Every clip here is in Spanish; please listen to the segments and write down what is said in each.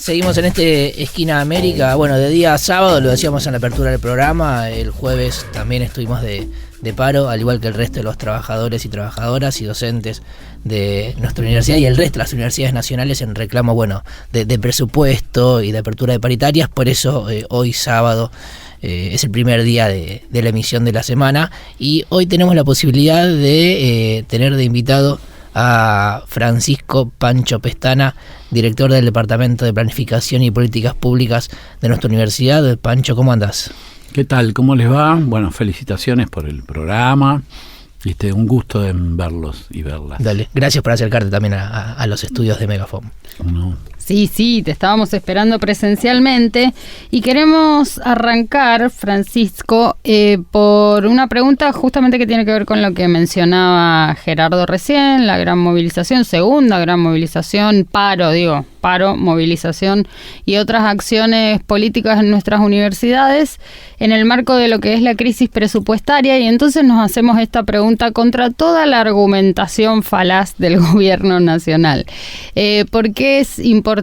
Seguimos en Esquina América. Bueno, de día a sábado, lo decíamos en la apertura del programa, el jueves también estuvimos de paro, al igual que el resto de los trabajadores y trabajadoras y docentes de nuestra universidad y el resto de las universidades nacionales en reclamo, bueno, de presupuesto y de apertura de paritarias. Por eso hoy sábado es el primer día de la emisión de la semana, y hoy tenemos la posibilidad de tener de invitado a Francisco Pancho Pestana, director del Departamento de Planificación y Políticas Públicas de nuestra universidad. Pancho, ¿cómo andás? ¿Qué tal? ¿Cómo les va? Bueno, felicitaciones por el programa. Un gusto en verlos y verlas. Dale, gracias por acercarte también a los estudios de Megafon. No. Sí, te estábamos esperando presencialmente y queremos arrancar, Francisco, por una pregunta justamente que tiene que ver con lo que mencionaba Gerardo recién, la gran movilización, segunda gran movilización, paro, movilización y otras acciones políticas en nuestras universidades en el marco de lo que es la crisis presupuestaria, y entonces nos hacemos esta pregunta contra toda la argumentación falaz del gobierno nacional. ¿Por qué es importante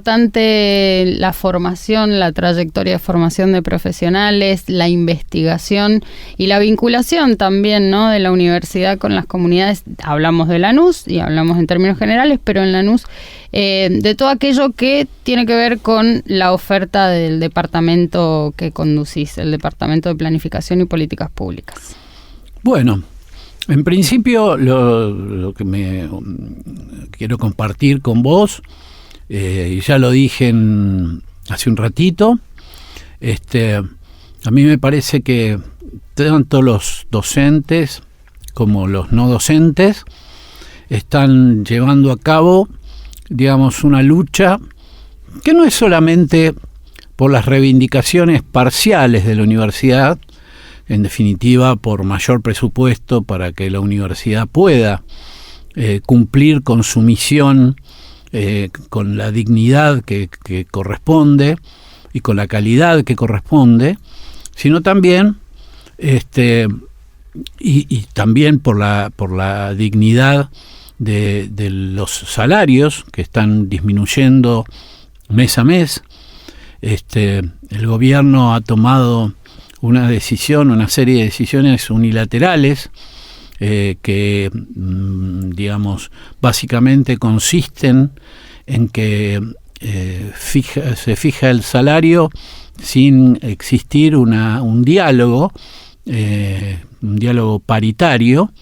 la formación, la trayectoria de formación de profesionales, la investigación y la vinculación también, ¿no?, de la universidad con las comunidades? Hablamos de Lanús y hablamos en términos generales, pero en Lanús de todo aquello que tiene que ver con la oferta del departamento que conducís, el Departamento de Planificación y Políticas Públicas. Bueno, en principio lo que me quiero compartir con vos, y ya lo dije hace un ratito, a mí me parece que tanto los docentes como los no docentes están llevando a cabo, digamos, una lucha que no es solamente por las reivindicaciones parciales de la universidad, en definitiva por mayor presupuesto para que la universidad pueda cumplir con su misión, con la dignidad que corresponde y con la calidad que corresponde, sino también y también por la dignidad de los salarios que están disminuyendo mes a mes. El gobierno ha tomado una serie de decisiones unilaterales que, digamos, básicamente consisten en que se fija el salario sin existir un diálogo paritario,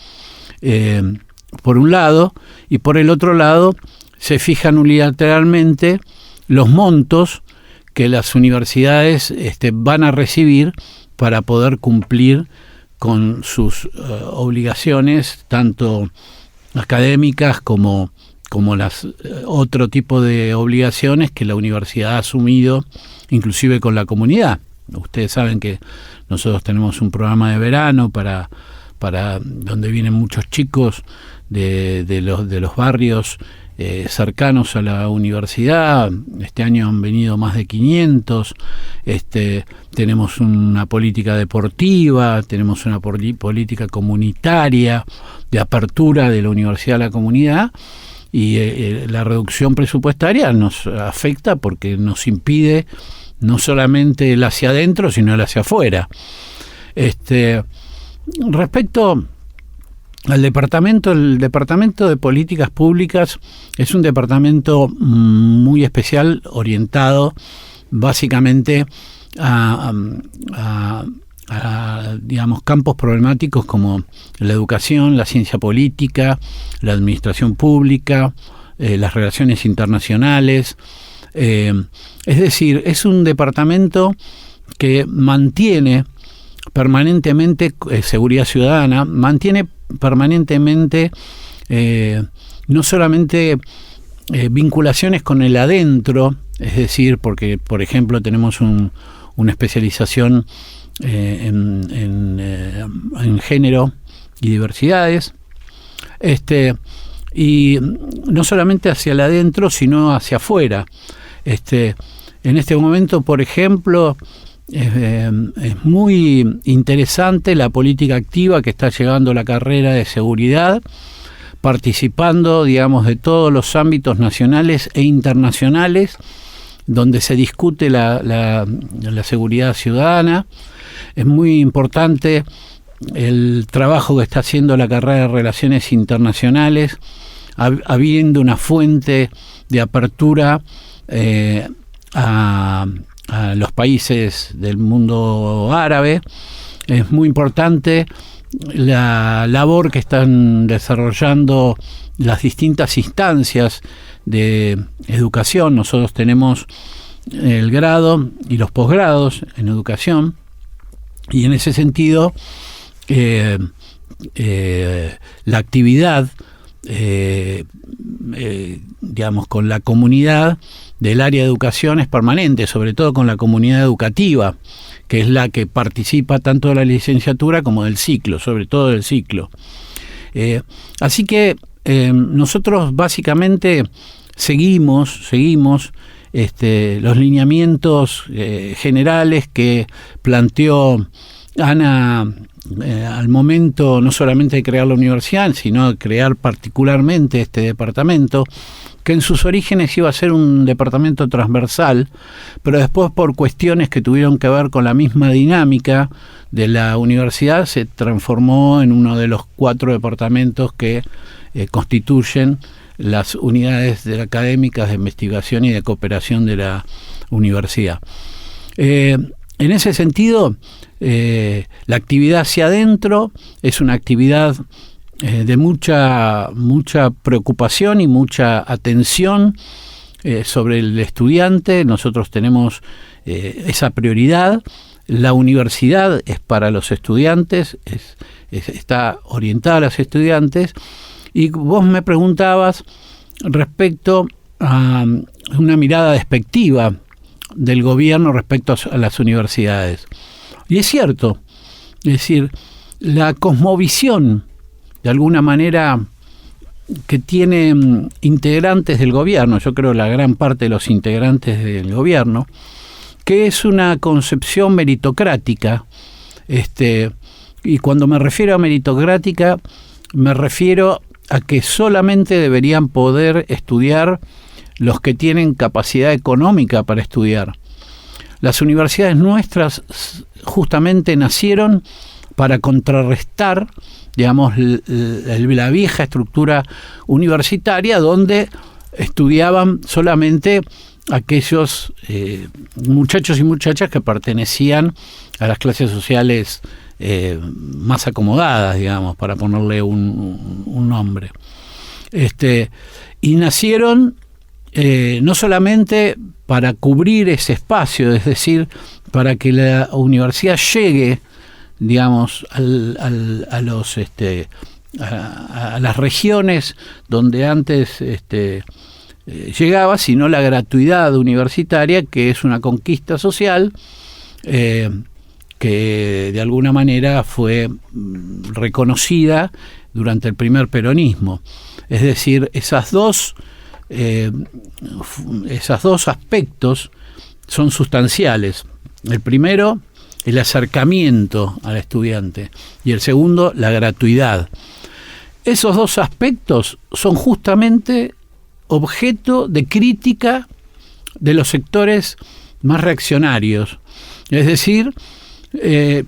por un lado, y por el otro lado se fijan unilateralmente los montos que las universidades van a recibir para poder cumplir con sus obligaciones, tanto académicas como las otro tipo de obligaciones que la universidad ha asumido, inclusive con la comunidad. Ustedes saben que nosotros tenemos un programa de verano para donde vienen muchos chicos de los barrios cercanos a la universidad. Este año han venido más de 500. Tenemos una política deportiva, tenemos una política comunitaria de apertura de la universidad a la comunidad, y la reducción presupuestaria nos afecta porque nos impide no solamente el hacia adentro, sino el hacia afuera. Respecto al departamento, el Departamento de Políticas Públicas es un departamento muy especial, orientado básicamente a digamos, campos problemáticos como la educación, la ciencia política, la administración pública, las relaciones internacionales. Es decir, es un departamento que mantiene permanentemente seguridad ciudadana, mantiene permanentemente no solamente vinculaciones con el adentro, es decir, porque por ejemplo tenemos una especialización en género y diversidades, y no solamente hacia el adentro, sino hacia afuera. En este momento, por ejemplo, es muy interesante la política activa que está llevando la carrera de seguridad, participando, digamos, de todos los ámbitos nacionales e internacionales donde se discute la seguridad ciudadana. Es muy importante el trabajo que está haciendo la carrera de Relaciones Internacionales, habiendo una fuente de apertura a los países del mundo árabe. Es muy importante la labor que están desarrollando las distintas instancias de educación. Nosotros tenemos el grado y los posgrados en educación, y en ese sentido la actividad digamos, con la comunidad del área de educación es permanente, sobre todo con la comunidad educativa, que es la que participa tanto de la licenciatura como del ciclo, sobre todo del ciclo. Así que nosotros básicamente seguimos los lineamientos generales que planteó Ana al momento, no solamente de crear la universidad, sino de crear particularmente este departamento, que en sus orígenes iba a ser un departamento transversal, pero después, por cuestiones que tuvieron que ver con la misma dinámica de la universidad, se transformó en uno de los 4 departamentos que constituyen las unidades académicas de investigación y de cooperación de la universidad. En ese sentido, la actividad hacia adentro es una actividad de mucha preocupación y mucha atención sobre el estudiante. Nosotros tenemos esa prioridad. La universidad es para los estudiantes, está orientada a los estudiantes. Y vos me preguntabas respecto a una mirada despectiva del gobierno respecto a las universidades. Y es cierto, es decir, la cosmovisión, de alguna manera, que tiene integrantes del gobierno, yo creo la gran parte de los integrantes del gobierno, que es una concepción meritocrática, y cuando me refiero a meritocrática, me refiero a que solamente deberían poder estudiar los que tienen capacidad económica para estudiar. Las universidades nuestras justamente nacieron para contrarrestar, digamos, la vieja estructura universitaria donde estudiaban solamente aquellos muchachos y muchachas que pertenecían a las clases sociales más acomodadas, digamos, para ponerle un nombre. Y nacieron no solamente para cubrir ese espacio, es decir, para que la universidad llegue, digamos, a las regiones donde antes llegaba, sino la gratuidad universitaria, que es una conquista social que de alguna manera fue reconocida durante el primer peronismo. Es decir, esos dos aspectos son sustanciales. El primero, el acercamiento al estudiante, y el segundo, la gratuidad. Esos dos aspectos son justamente objeto de crítica de los sectores más reaccionarios. Es decir,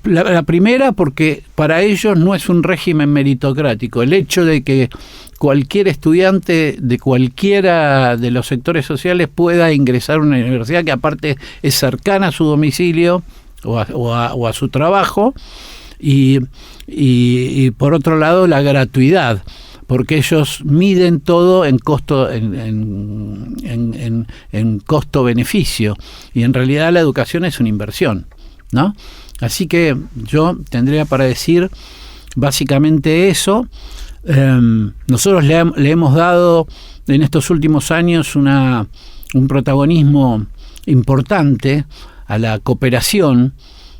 la primera, porque para ellos no es un régimen meritocrático. El hecho de que cualquier estudiante de cualquiera de los sectores sociales pueda ingresar a una universidad que aparte es cercana a su domicilio o a su trabajo, y por otro lado la gratuidad, porque ellos miden todo en costo, en costo-beneficio, y en realidad la educación es una inversión, ¿no? Así que yo tendría para decir básicamente eso. Nosotros le hemos dado en estos últimos años un protagonismo importante a la cooperación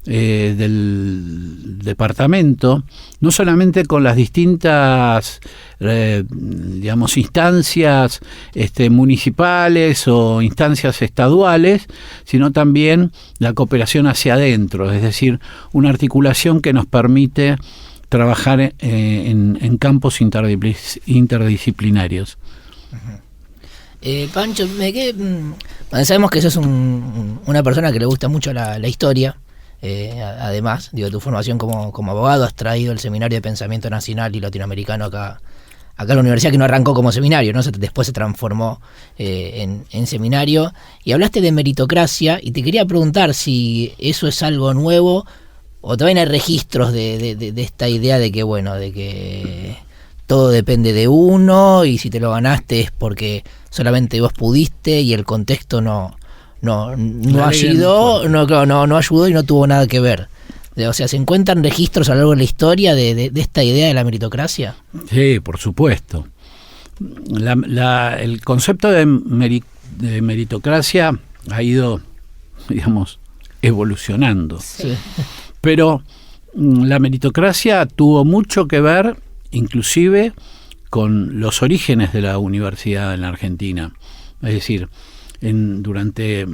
del departamento, no solamente con las distintas digamos, instancias municipales o instancias estaduales, sino también la cooperación hacia adentro, es decir, una articulación que nos permite trabajar en campos interdisciplinarios. Pancho, sabemos que sos una persona que le gusta mucho la historia. Además, tu formación como abogado, has traído el Seminario de Pensamiento Nacional y Latinoamericano acá a la universidad, que no arrancó como seminario, ¿no? Después se transformó en seminario, y hablaste de meritocracia, y te quería preguntar si eso es algo nuevo o también hay registros de esta idea de que todo depende de uno, y si te lo ganaste es porque solamente vos pudiste y el contexto no ayudó y no tuvo nada que ver. O sea, ¿se encuentran registros a lo largo de la historia de esta idea de la meritocracia? Sí, por supuesto. El concepto de meritocracia ha ido, digamos, evolucionando. Sí. Pero la meritocracia tuvo mucho que ver, inclusive, con los orígenes de la universidad en la Argentina. Es decir, durante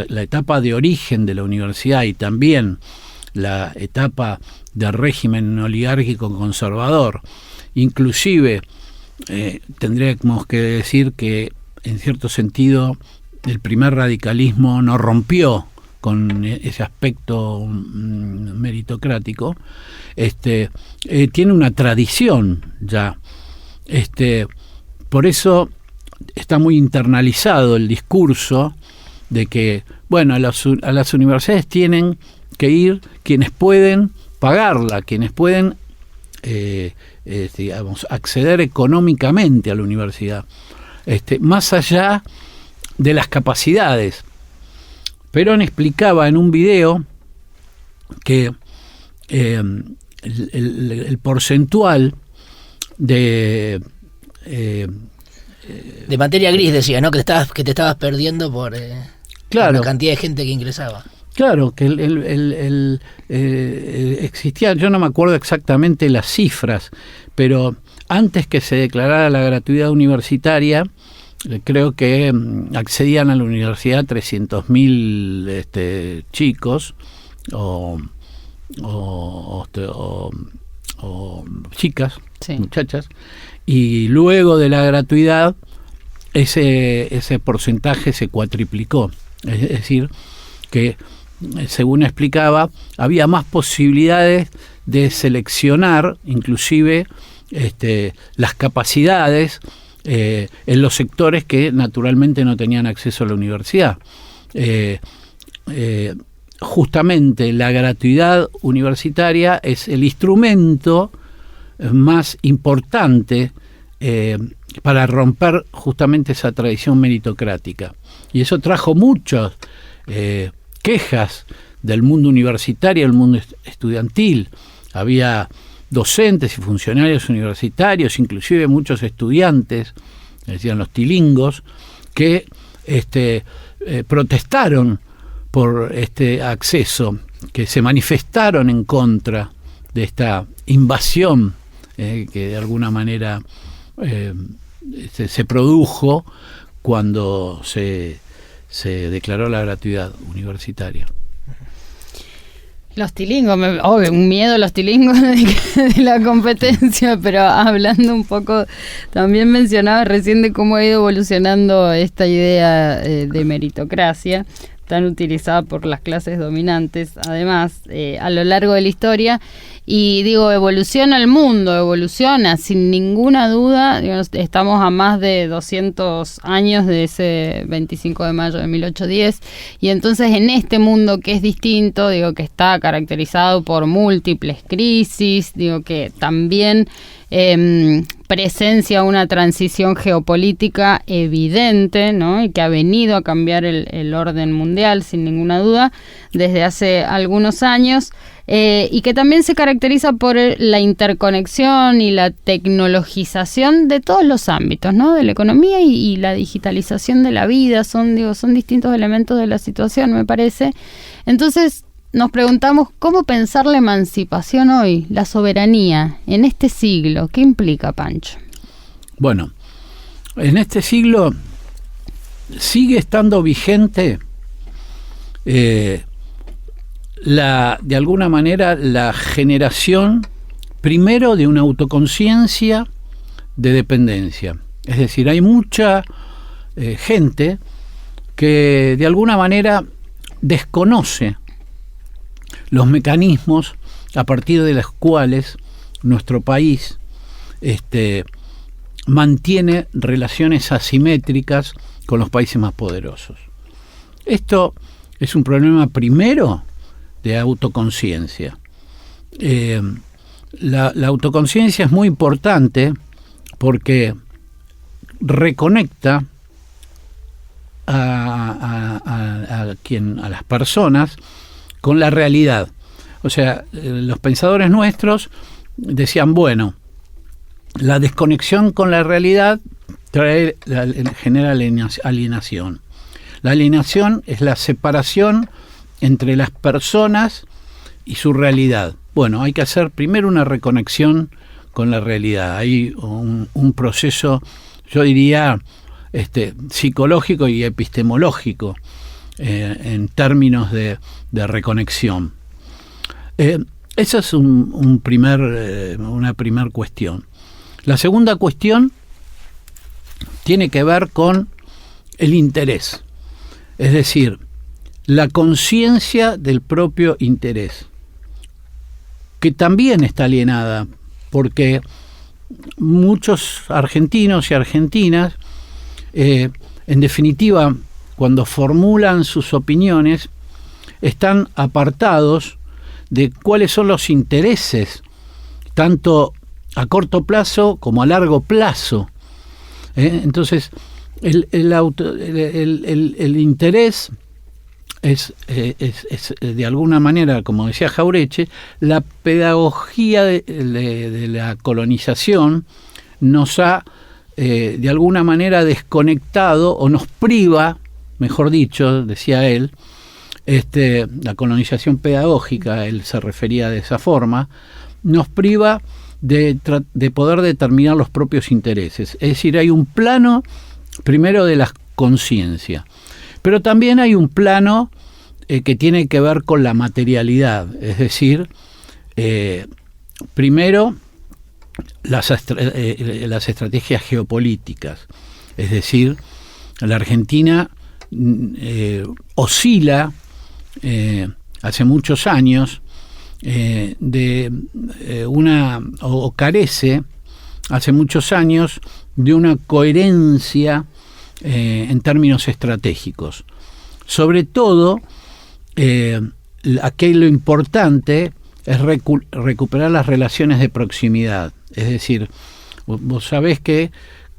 la etapa de origen de la universidad y también la etapa del régimen oligárquico conservador, inclusive tendríamos que decir que en cierto sentido el primer radicalismo no rompió con ese aspecto meritocrático, tiene una tradición ya. Por eso está muy internalizado el discurso de que, a las universidades tienen que ir quienes pueden pagarla, quienes pueden, acceder económicamente a la universidad, más allá de las capacidades. Perón explicaba en un video que el porcentual de materia gris, decía, ¿no? Que te estabas perdiendo por la cantidad de gente que ingresaba. Claro, que existía, yo no me acuerdo exactamente las cifras, pero antes que se declarara la gratuidad universitaria, creo que accedían a la universidad 300.000 chicos o chicas, sí, muchachas, y luego de la gratuidad ese porcentaje se cuatriplicó. Es decir, que según explicaba, había más posibilidades de seleccionar inclusive las capacidades en los sectores que naturalmente no tenían acceso a la universidad. Justamente la gratuidad universitaria es el instrumento más importante para romper justamente esa tradición meritocrática. Y eso trajo muchas quejas del mundo universitario, del mundo estudiantil. Había docentes y funcionarios universitarios, inclusive muchos estudiantes, decían los tilingos, que protestaron por este acceso, que se manifestaron en contra de esta invasión que de alguna manera se produjo cuando se declaró la gratuidad universitaria. Los tilingos, un miedo a los tilingos de la competencia, pero hablando un poco, también mencionaba recién de cómo ha ido evolucionando esta idea de meritocracia, tan utilizada por las clases dominantes, además, a lo largo de la historia. Y digo, evoluciona el mundo, evoluciona sin ninguna duda. Digamos, estamos a más de 200 años de ese 25 de mayo de 1810, y entonces en este mundo que es distinto, digo, que está caracterizado por múltiples crisis, digo, que también presencia una transición geopolítica evidente, ¿no? Y que ha venido a cambiar el orden mundial sin ninguna duda desde hace algunos años, y que también se caracteriza por la interconexión y la tecnologización de todos los ámbitos, ¿no? De la economía y la digitalización de la vida, son distintos elementos de la situación, me parece. Entonces nos preguntamos cómo pensar la emancipación hoy, la soberanía, en este siglo. ¿Qué implica, Pancho? Bueno, en este siglo sigue estando vigente de alguna manera la generación primero de una autoconciencia de dependencia. Es decir, hay mucha gente que de alguna manera desconoce los mecanismos a partir de los cuales nuestro país mantiene relaciones asimétricas con los países más poderosos. Esto es un problema primero de autoconciencia. La autoconciencia es muy importante porque reconecta a las personas con la realidad. O sea, los pensadores nuestros decían, bueno, la desconexión con la realidad genera alienación. La alienación es la separación entre las personas y su realidad. Bueno, hay que hacer primero una reconexión con la realidad. Hay un proceso, yo diría, psicológico y epistemológico en términos de reconexión. Esa es una primer cuestión. La segunda cuestión tiene que ver con el interés, es decir, la conciencia del propio interés, que también está alienada, porque muchos argentinos y argentinas, en definitiva, cuando formulan sus opiniones, están apartados de cuáles son los intereses, tanto a corto plazo como a largo plazo. Entonces, el interés es de alguna manera, como decía Jauretche, la pedagogía de la colonización nos ha de alguna manera desconectado o nos priva, mejor dicho, decía él, la colonización pedagógica, él se refería de esa forma, nos priva de poder determinar los propios intereses. Es decir, hay un plano primero de la conciencia, pero también hay un plano que tiene que ver con la materialidad, es decir, primero las estrategias geopolíticas, es decir, la Argentina oscila hace muchos años o carece hace muchos años de una coherencia en términos estratégicos. Sobre todo, aquí lo importante es recuperar las relaciones de proximidad. Es decir, vos sabés que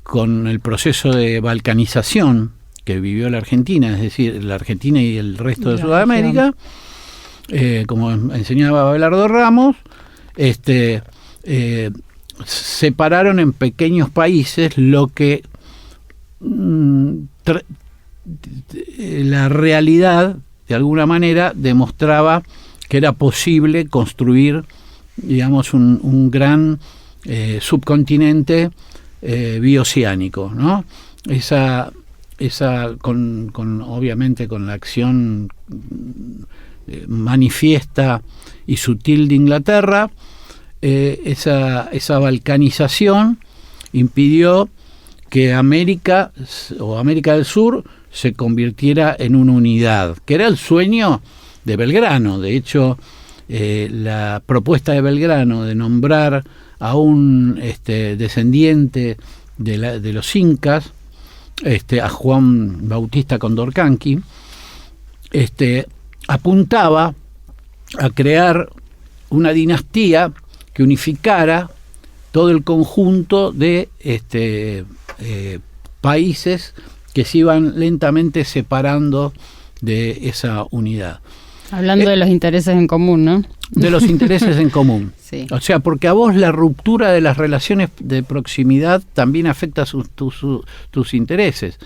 con el proceso de balcanización que vivió la Argentina, es decir, la Argentina y el resto de Sudamérica, como enseñaba Abelardo Ramos, separaron en pequeños países lo que la realidad de alguna manera demostraba que era posible construir, digamos, un gran subcontinente bioceánico, ¿no? Esa obviamente con la acción manifiesta y sutil de Inglaterra, esa balcanización impidió que América del Sur se convirtiera en una unidad, que era el sueño de Belgrano. De hecho, la propuesta de Belgrano de nombrar a un descendiente de los incas, a Juan Bautista Condorcanqui, apuntaba a crear una dinastía que unificara todo el conjunto de países que se iban lentamente separando de esa unidad. Hablando de los intereses en común, ¿no? De los intereses en común. Sí. O sea, porque a vos la ruptura de las relaciones de proximidad también afecta tus intereses.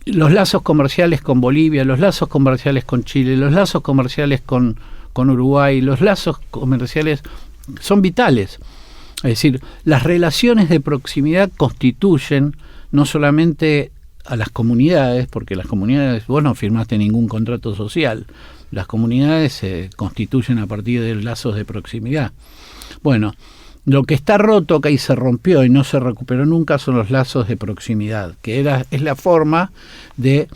Los lazos comerciales con Bolivia, los lazos comerciales con Chile, los lazos comerciales con Uruguay, los lazos comerciales son vitales. Es decir, las relaciones de proximidad constituyen no solamente a las comunidades, porque las comunidades, vos no firmaste ningún contrato social, las comunidades se constituyen a partir de lazos de proximidad. Bueno, Lo que está roto, que ahí se rompió y no se recuperó nunca, son los lazos de proximidad, que es la forma de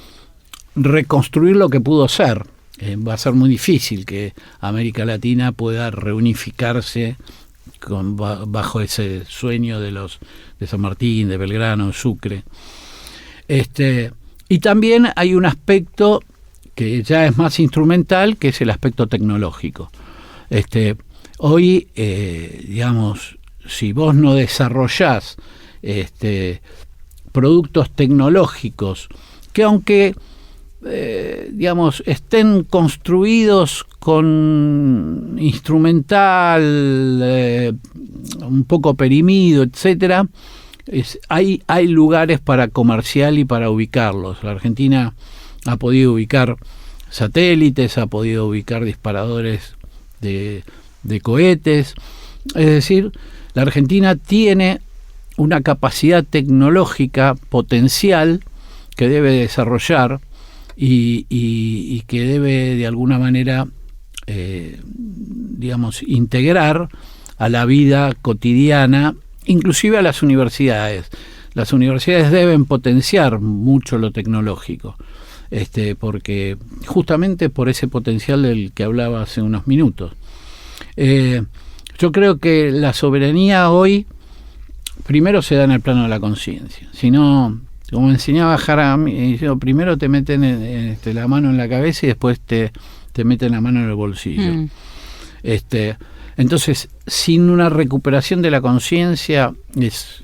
reconstruir lo que pudo ser. Va a ser muy difícil que América Latina pueda reunificarse bajo ese sueño de San Martín, de Belgrano, Sucre. Y también hay un aspecto que ya es más instrumental, que es el aspecto tecnológico. Hoy, digamos, si vos no desarrollás productos tecnológicos que, aunque digamos, estén construidos con instrumental un poco perimido, etcétera, hay lugares para comercial y para ubicarlos. La Argentina ha podido ubicar satélites, ha podido ubicar disparadores de cohetes. Es decir, la Argentina tiene una capacidad tecnológica potencial que debe desarrollar y que debe de alguna manera digamos, integrar a la vida cotidiana, inclusive a las universidades. Las universidades deben potenciar mucho lo tecnológico, porque justamente por ese potencial del que hablaba hace unos minutos. Yo creo que la soberanía hoy primero se da en el plano de la conciencia. Si no, como enseñaba Jaramillo, primero te meten la mano en la cabeza y después te meten la mano en el bolsillo. Entonces, sin una recuperación de la conciencia es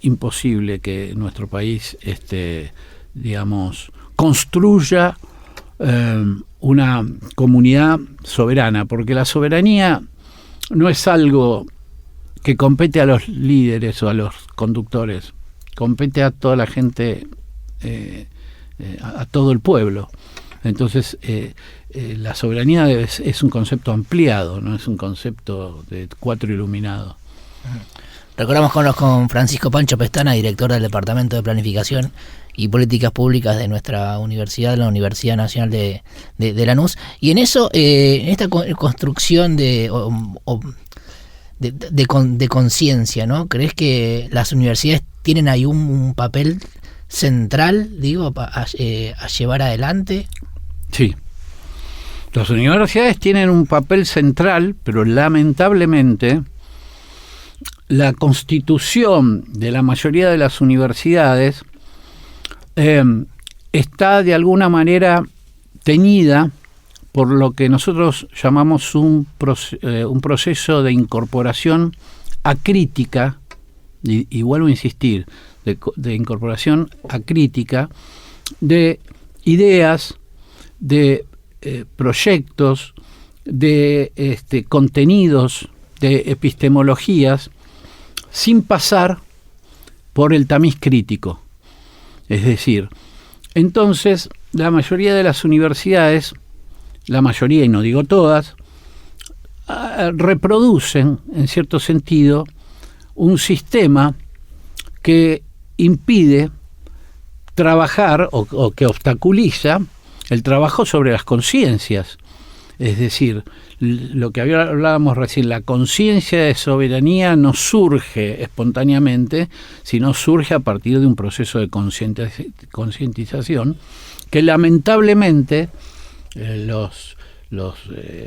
imposible que nuestro país digamos, construya una comunidad soberana, porque la soberanía no es algo que compete a los líderes o a los conductores, compete a toda la gente, a todo el pueblo. Entonces, la soberanía es un concepto ampliado, no es un concepto de cuatro iluminados. Recordamos con Francisco Pancho Pestana, director del Departamento de Planificación y Políticas Públicas de nuestra universidad, la Universidad Nacional de Lanús. Y en eso, en esta construcción de conciencia, ¿no? ¿Crees que las universidades tienen ahí un papel central, digo, a llevar adelante? Sí. Las universidades tienen un papel central, pero lamentablemente la constitución de la mayoría de las universidades está de alguna manera teñida por lo que nosotros llamamos un proceso de incorporación acrítica, y vuelvo a insistir, de incorporación acrítica de ideas, de proyectos, de contenidos, de epistemologías, sin pasar por el tamiz crítico. Es decir, entonces la mayoría de las universidades, la mayoría y no digo todas, reproducen en cierto sentido un sistema que impide trabajar o que obstaculiza el trabajo sobre las conciencias. Es decir, lo que hablábamos recién, la conciencia de soberanía no surge espontáneamente, sino surge a partir de un proceso de concientización que lamentablemente los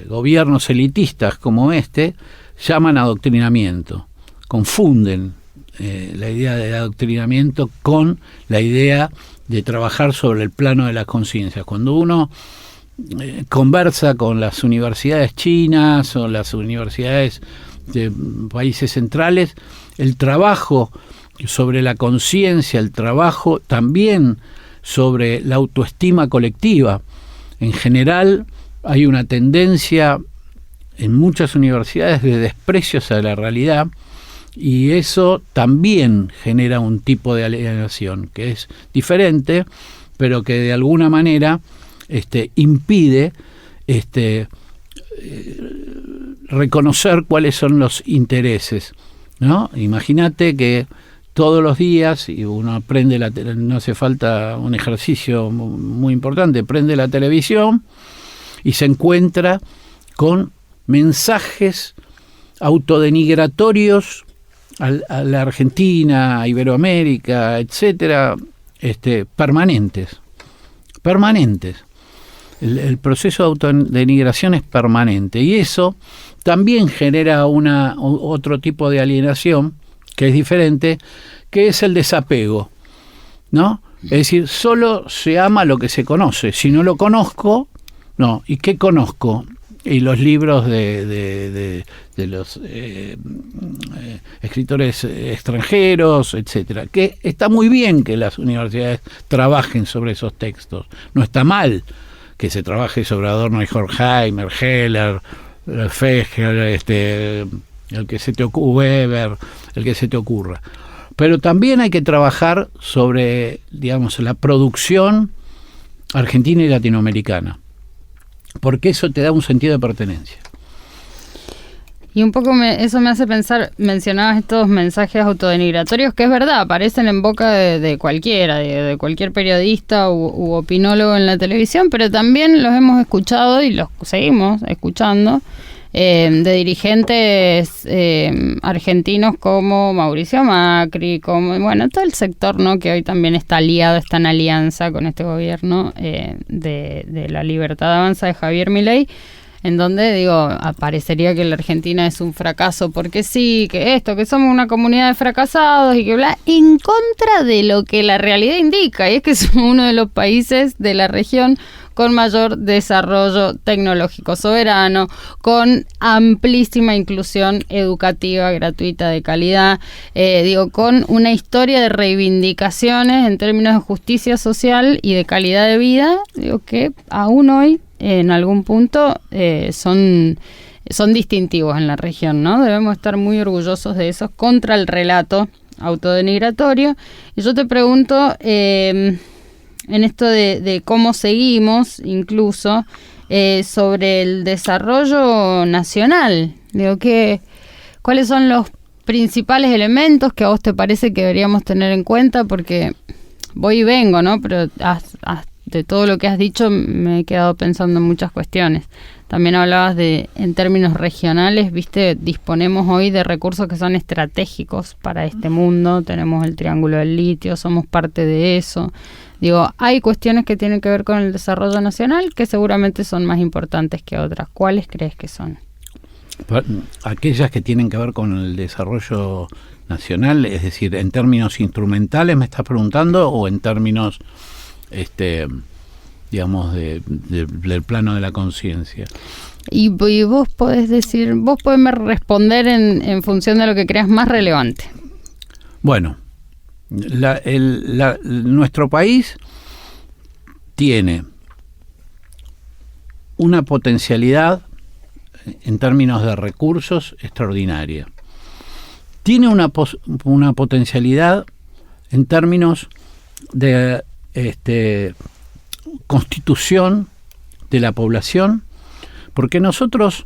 gobiernos elitistas como llaman adoctrinamiento, confunden la idea de adoctrinamiento con la idea de trabajar sobre el plano de las conciencias. Cuando uno conversa con las universidades chinas o las universidades de países centrales, el trabajo sobre la conciencia, el trabajo también sobre la autoestima colectiva. En general hay una tendencia en muchas universidades de desprecio hacia la realidad, y eso también genera un tipo de alienación que es diferente, pero que de alguna manera impide reconocer cuáles son los intereses, ¿no? Imagínate que todos los días, y uno prende no hace falta un ejercicio muy importante, prende la televisión y se encuentra con mensajes autodenigratorios a la Argentina, a Iberoamérica, etcétera, permanentes. El proceso de autodenigración es permanente, y eso también genera otro tipo de alienación que es diferente, que es el desapego, ¿no? Es decir, solo se ama lo que se conoce. Si no lo conozco, no. ¿Y qué conozco? Y los libros de los escritores extranjeros, etcétera. Que está muy bien que las universidades trabajen sobre esos textos. No está mal que se trabaje sobre Adorno y Horkheimer, Heller, Fechner, el que se te ocurra, Weber, el que se te ocurra. Pero también hay que trabajar sobre, digamos, la producción argentina y latinoamericana, porque eso te da un sentido de pertenencia. Y un poco eso me hace pensar, mencionabas estos mensajes autodenigratorios, que es verdad, aparecen en boca de cualquiera, de cualquier periodista u opinólogo en la televisión, pero también los hemos escuchado y los seguimos escuchando de dirigentes argentinos como Mauricio Macri, como, bueno, todo el sector, ¿no?, que hoy también está en alianza con este gobierno de la Libertad Avanza de Javier Milei, en donde, digo, parecería que la Argentina es un fracaso porque sí, que somos una comunidad de fracasados y que bla, en contra de lo que la realidad indica, y es que somos uno de los países de la región con mayor desarrollo tecnológico soberano, con amplísima inclusión educativa gratuita de calidad, con una historia de reivindicaciones en términos de justicia social y de calidad de vida, que aún hoy en algún punto son distintivos en la región, ¿no? Debemos estar muy orgullosos de eso, contra el relato autodenigratorio. Y yo te pregunto, en esto de cómo seguimos, incluso, sobre el desarrollo nacional, ¿cuáles son los principales elementos que a vos te parece que deberíamos tener en cuenta? Porque voy y vengo, ¿no? Pero de todo lo que has dicho me he quedado pensando en muchas cuestiones. También hablabas en términos regionales, disponemos hoy de recursos que son estratégicos para este mundo. Tenemos el Triángulo del Litio, somos parte de eso. Hay cuestiones que tienen que ver con el desarrollo nacional que seguramente son más importantes que otras. ¿Cuáles crees que son? Aquellas que tienen que ver con el desarrollo nacional, es decir, en términos instrumentales, ¿me estás preguntando? ¿O en términos digamos, del plano de la conciencia? Y vos podés responder en función de lo que creas más relevante. Bueno, nuestro país tiene una potencialidad en términos de recursos extraordinaria. Tiene una potencialidad en términos de constitución de la población, porque nosotros,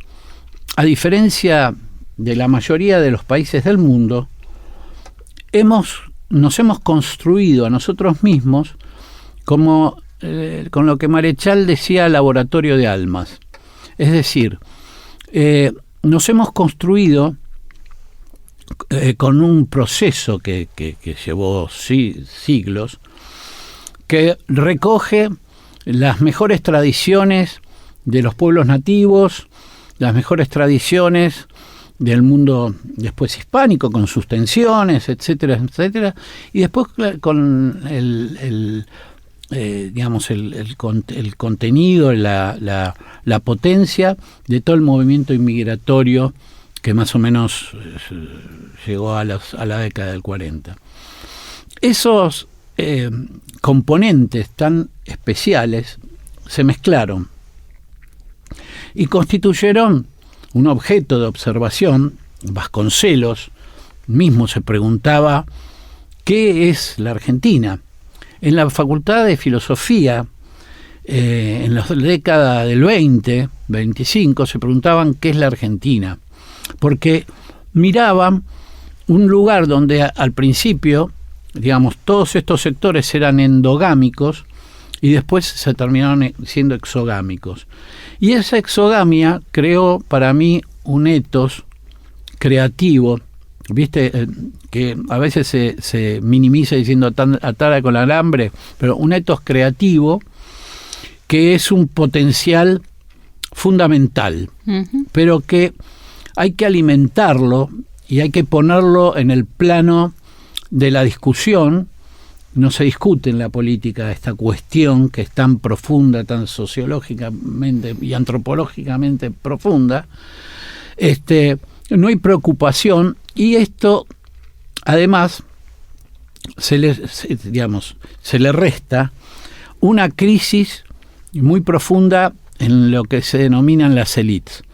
a diferencia de la mayoría de los países del mundo, nos hemos construido a nosotros mismos como con lo que Marechal decía laboratorio de almas. Es decir, nos hemos construido con un proceso que llevó siglos, que recoge las mejores tradiciones de los pueblos nativos, las mejores tradiciones del mundo después hispánico, con sus tensiones, etcétera, etcétera, y después con el contenido, la potencia de todo el movimiento inmigratorio que más o menos llegó a la década del 40. Esos componentes tan especiales se mezclaron y constituyeron un objeto de observación. Vasconcelos mismo se preguntaba ¿qué es la Argentina? En la Facultad de Filosofía, en la década del 25, se preguntaban ¿qué es la Argentina? Porque miraban un lugar donde al principio, digamos, todos estos sectores eran endogámicos y después se terminaron siendo exogámicos. Y esa exogamia creó para mí un etos creativo, viste, que a veces se minimiza diciendo atada con alambre, pero un etos creativo que es un potencial fundamental, pero que hay que alimentarlo y hay que ponerlo en el plano de la discusión. No se discute en la política esta cuestión que es tan profunda, tan sociológicamente y antropológicamente profunda. No hay preocupación, y esto además se le resta una crisis muy profunda en lo que se denominan las élites.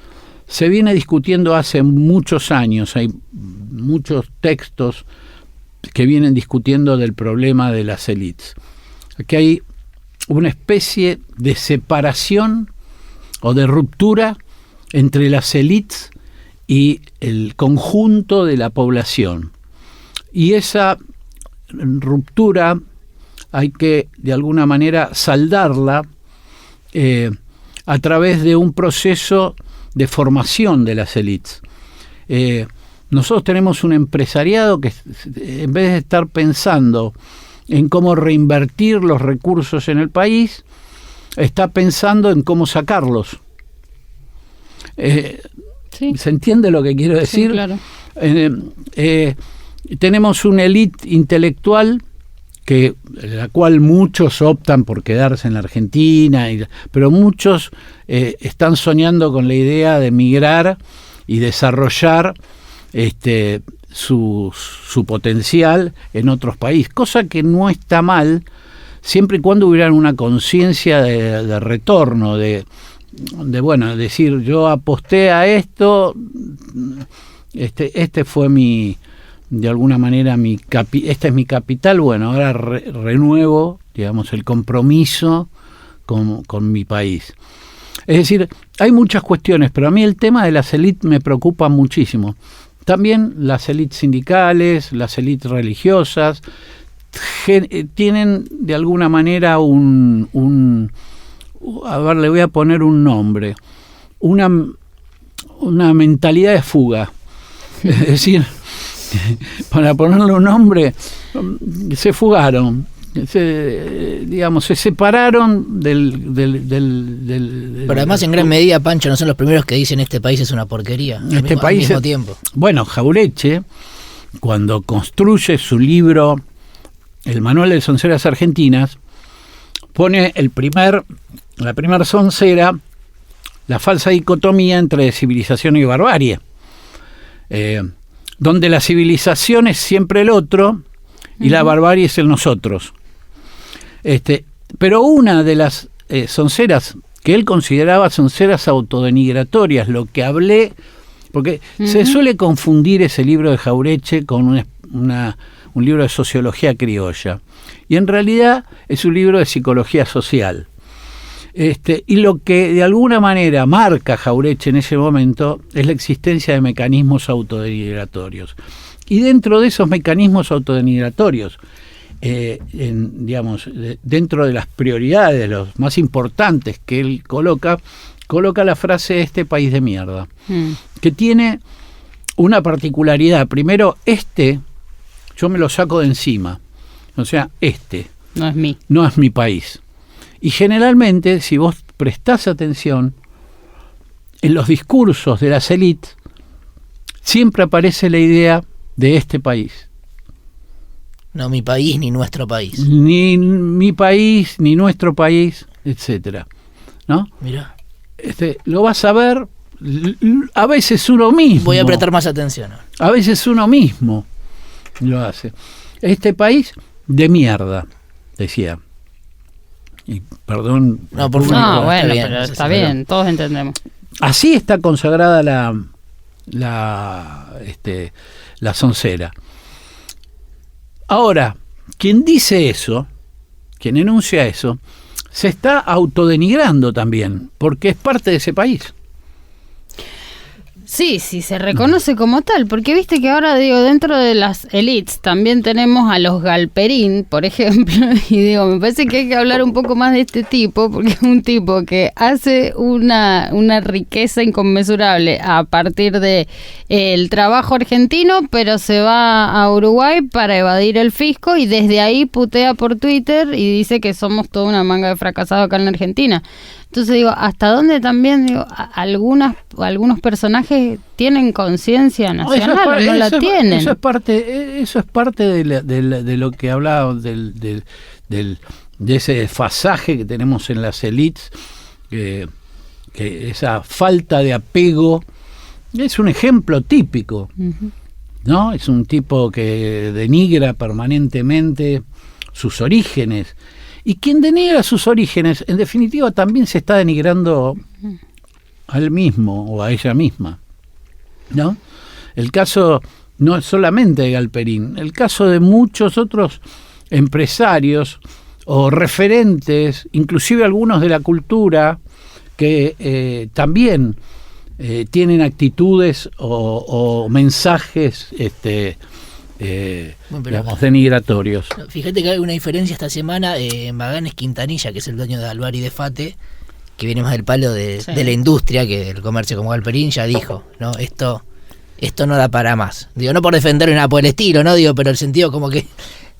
Se viene discutiendo hace muchos años, hay muchos textos que vienen discutiendo del problema de las élites. Aquí hay una especie de separación o de ruptura entre las élites y el conjunto de la población. Y esa ruptura hay que, de alguna manera, saldarla a través de un proceso de formación de las élites. Nosotros tenemos un empresariado que, en vez de estar pensando en cómo reinvertir los recursos en el país, está pensando en cómo sacarlos. Sí. ¿Se entiende lo que quiero decir? Sí, claro. Tenemos una élite intelectual la cual muchos optan por quedarse en la Argentina, pero muchos están soñando con la idea de emigrar y desarrollar su potencial en otros países, cosa que no está mal, siempre y cuando hubiera una conciencia de retorno, de decir, yo aposté a esto, fue de alguna manera esta es mi capital, bueno, ahora renuevo, digamos, el compromiso con mi país. Es decir, hay muchas cuestiones, pero a mí el tema de las élites me preocupa muchísimo. También las élites sindicales, las élites religiosas, tienen de alguna manera le voy a poner un nombre, una mentalidad de fuga. Es decir, para ponerle un nombre, se fugaron, se separaron del pero además en gran medida, Pancho, no son los primeros que dicen este país es una porquería al mismo tiempo. Bueno, Jauretche, cuando construye su libro El Manual de Sonceras Argentinas, pone la primera soncera, la falsa dicotomía entre civilización y barbarie, donde la civilización es siempre el otro y la barbarie es el nosotros. Pero una de las sonceras que él consideraba sonceras autodenigratorias, lo que hablé, porque se suele confundir ese libro de Jauretche con un libro de sociología criolla, y en realidad es un libro de psicología social. Y lo que de alguna manera marca Jauretche en ese momento es la existencia de mecanismos autodenigratorios. Y dentro de esos mecanismos autodenigratorios, dentro de las prioridades, los más importantes que él coloca la frase "este país de mierda", que tiene una particularidad. Primero, yo me lo saco de encima. O sea, no es mi país. Y generalmente, si vos prestás atención, en los discursos de las élites siempre aparece la idea de este país. No mi país ni nuestro país. Ni mi país, ni nuestro país, etcétera, ¿no? Mirá. Lo vas a ver, a veces uno mismo. Voy a prestar más atención. A veces uno mismo lo hace. Este país de mierda, decía. Y perdón. No, por favor. No, bueno, pero está bien, todos entendemos. Así está consagrada la soncera. Ahora, quien dice eso, quien enuncia eso, se está autodenigrando también, porque es parte de ese país. Sí, se reconoce como tal, porque viste que ahora, digo, dentro de las elites también tenemos a los Galperín, por ejemplo, y digo, me parece que hay que hablar un poco más de este tipo, porque es un tipo que hace una riqueza inconmensurable a partir de el trabajo argentino, pero se va a Uruguay para evadir el fisco y desde ahí putea por Twitter y dice que somos toda una manga de fracasados acá en la Argentina. Entonces digo, ¿hasta dónde también algunos personajes tienen conciencia nacional o no la tienen? Eso es parte de lo que hablábamos, de ese desfasaje que tenemos en las élites, que esa falta de apego es un ejemplo típico, ¿no? Es un tipo que denigra permanentemente sus orígenes. Y quien denigra sus orígenes, en definitiva, también se está denigrando a él mismo o a ella misma, ¿no? El caso no es solamente de Galperín, el caso de muchos otros empresarios o referentes, inclusive algunos de la cultura, que también tienen actitudes o mensajes digamos, denigratorios. Fíjate que hay una diferencia esta semana. Maganes Quintanilla, que es el dueño de Alvar y de Fate, que viene más del palo de la industria que del comercio como Galperín, ya dijo, ¿no? Esto no da para más. Digo, no por defender nada por el estilo, ¿no? Digo, pero el sentido como que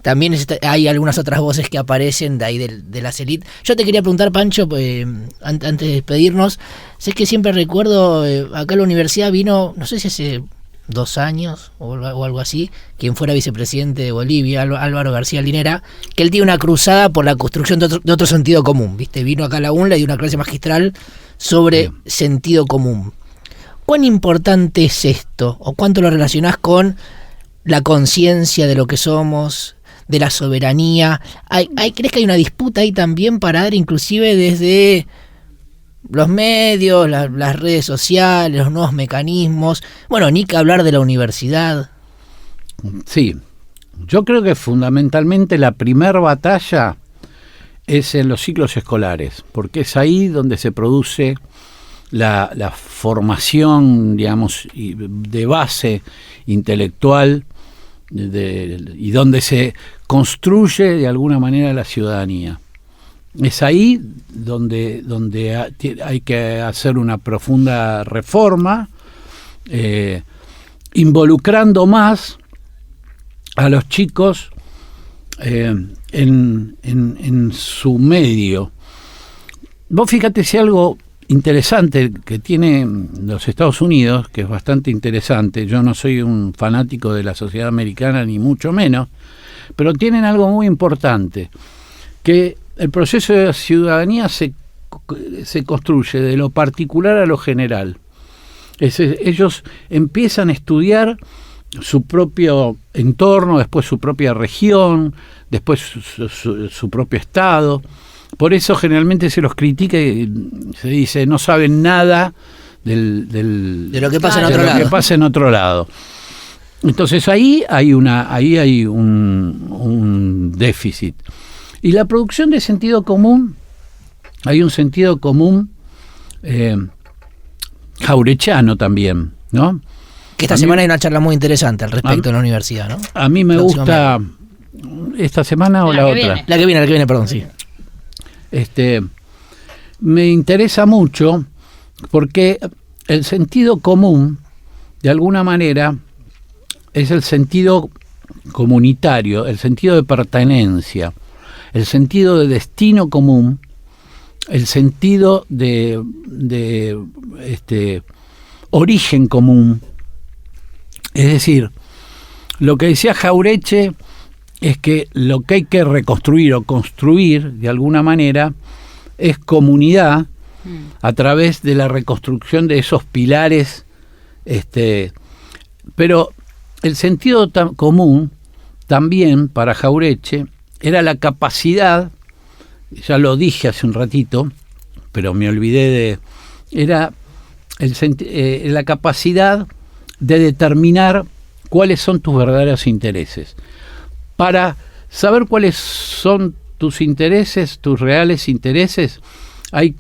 también hay algunas otras voces que aparecen de ahí de las élites. Yo te quería preguntar, Pancho, antes de despedirnos, sé que siempre recuerdo, acá en la universidad vino, no sé si hace 2 años o algo así, quien fuera vicepresidente de Bolivia, Álvaro García Linera, que él tiene una cruzada por la construcción de otro sentido común, ¿viste? Vino acá a la UNLA y dio una clase magistral sobre sentido común. ¿Cuán importante es esto? ¿O cuánto lo relacionás con la conciencia de lo que somos, de la soberanía? ¿Crees que hay una disputa ahí también para dar, inclusive desde los medios, las redes sociales, los nuevos mecanismos? Bueno, ni que hablar de la universidad. Sí, yo creo que fundamentalmente la primer batalla es en los ciclos escolares, porque es ahí donde se produce la formación, digamos, de base intelectual y donde se construye de alguna manera la ciudadanía. Es ahí donde hay que hacer una profunda reforma, involucrando más a los chicos en su medio. Vos fíjate si algo interesante que tiene los Estados Unidos, que es bastante interesante. Yo no soy un fanático de la sociedad americana, ni mucho menos, pero tienen algo muy importante, que el proceso de ciudadanía se construye de lo particular a lo general. Ellos empiezan a estudiar su propio entorno, después su propia región, después su propio estado. Por eso generalmente se los critica y se dice no saben nada de lo que pasa en otro lado. Entonces ahí hay un déficit. Y la producción de sentido común, hay un sentido común jaurechano también, ¿no? Que esta semana hay una charla muy interesante al respecto en la universidad, ¿no? A mí me gusta, ¿esta semana o la otra? La que viene, perdón, sí. Me interesa mucho porque el sentido común, de alguna manera, es el sentido comunitario, el sentido de pertenencia, el sentido de destino común, el sentido de origen común. Es decir, lo que decía Jauretche es que lo que hay que reconstruir o construir de alguna manera es comunidad a través de la reconstrucción de esos pilares, pero el sentido común también para Jauretche era la capacidad, ya lo dije hace un ratito, pero me olvidé era la capacidad de determinar cuáles son tus verdaderos intereses. Para saber cuáles son tus intereses, tus reales intereses, hay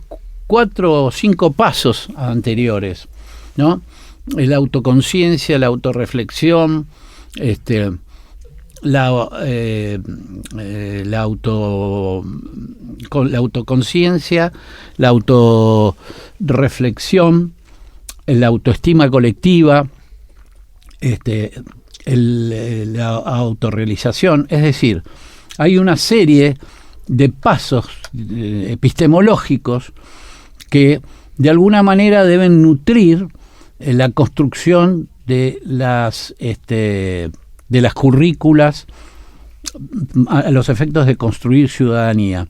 4 o 5 pasos anteriores, ¿no? la autoconciencia, la autorreflexión, la autoconciencia, la autorreflexión, la autoestima colectiva, la autorrealización. Es decir, hay una serie de pasos epistemológicos que de alguna manera deben nutrir la construcción de las currículas a los efectos de construir ciudadanía.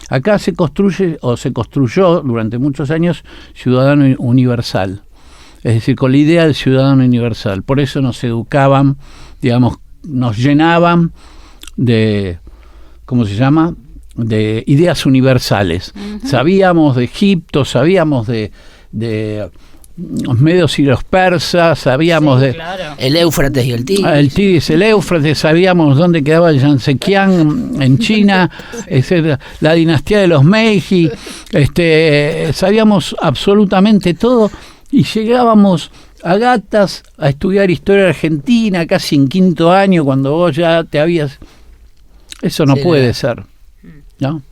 Acá se construyó durante muchos años ciudadano universal, es decir, con la idea del ciudadano universal. Por eso nos educaban, digamos, nos llenaban de, ¿cómo se llama?, de ideas universales. Uh-huh. Sabíamos de Egipto, sabíamos de los medos y los persas, sabíamos claro, el Éufrates y el Tigris. El Tigris, el Éufrates, sabíamos dónde quedaba el Yansequian en China, la dinastía de los Meiji, sabíamos absolutamente todo y llegábamos a gatas a estudiar historia argentina casi en quinto año cuando vos ya te habías... Eso no puede ser, ¿no?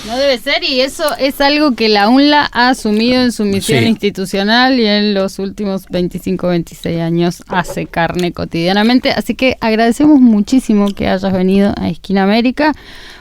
No debe ser, y eso es algo que la UNLA ha asumido en su misión institucional y en los últimos 25-26 años hace carne cotidianamente. Así que agradecemos muchísimo que hayas venido a Esquina América.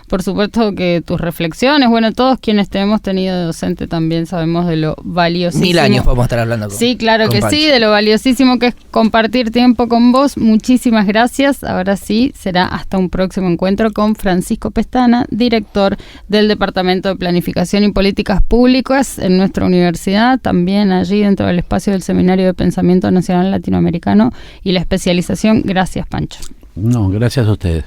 Por supuesto que tus reflexiones, bueno, todos quienes te hemos tenido de docente también sabemos de lo valiosísimo. 1000 años podemos estar hablando con. Sí, claro que Pancho. sí, de lo valiosísimo que es compartir tiempo con vos. Muchísimas gracias. Ahora sí, será hasta un próximo encuentro con Francisco Pestana, director del Departamento de Planificación y Políticas Públicas en nuestra universidad, también allí dentro del espacio del Seminario de Pensamiento Nacional Latinoamericano y la especialización. Gracias, Pancho. No, gracias a ustedes.